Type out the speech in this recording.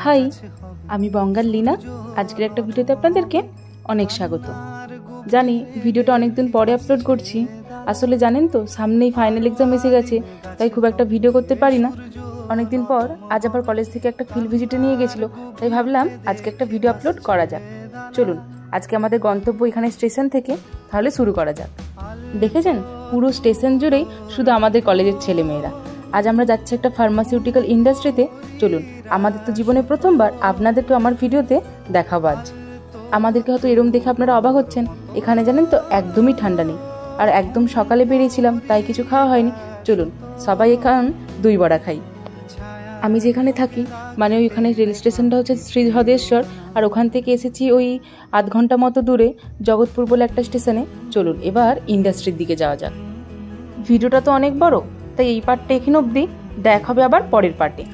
High, আমি বঙ্গাল লীনা। আজকের একটা ভিডিওতে আপনাদেরকে অনেক স্বাগত। জানি ভিডিওটা অনেকদিন পরে আপলোড করছি। আসলে জানেন তো, সামনেই ফাইনাল এক্সাম এসে গেছে, তাই খুব একটা ভিডিও করতে পারি না। অনেকদিন পর আজ আবার কলেজ থেকে একটা ফিল্ড ভিজিটে নিয়ে গেছিলো, তাই ভাবলাম আজকে একটা ভিডিও আপলোড করা যাক। চলুন, আজকে আমাদের গন্তব্য এখানে স্টেশন থেকে, তাহলে শুরু করা যাক। দেখেছেন, পুরো স্টেশন জুড়েই শুধু আমাদের কলেজের ছেলেমেয়েরা। আজ আমরা যাচ্ছি একটা ফার্মাসিউটিক্যাল ইন্ডাস্ট্রিতে। চলুন, আমাদের তো জীবনে প্রথমবার, আপনাদেরকে আমার ভিডিওতে দেখাবো আজ। আমাদেরকে হয়তো এরম দেখে আপনারা অবাক হচ্ছেন, এখানে জানেন তো একদমই ঠান্ডা নেই। আর একদম সকালে বেরিয়েছিলাম, তাই কিছু খাওয়া হয়নি। চলুন, সবাই এখন দই বড়া খাই। আমি যেখানে থাকি, মানে ওইখানে রেল স্টেশনটা হচ্ছে শ্রীহদেশ্বর, আর ওখান থেকে এসেছি ওই আধ ঘন্টা মতো দূরে জগৎপুর বলে একটা স্টেশনে। চলুন এবার ইন্ডাস্ট্রির দিকে যাওয়া যাক। ভিডিওটা তো অনেক বড়, তাই এই পার্টটা এখানে অবধি, দেখা হবে আবার পরের পার্টে।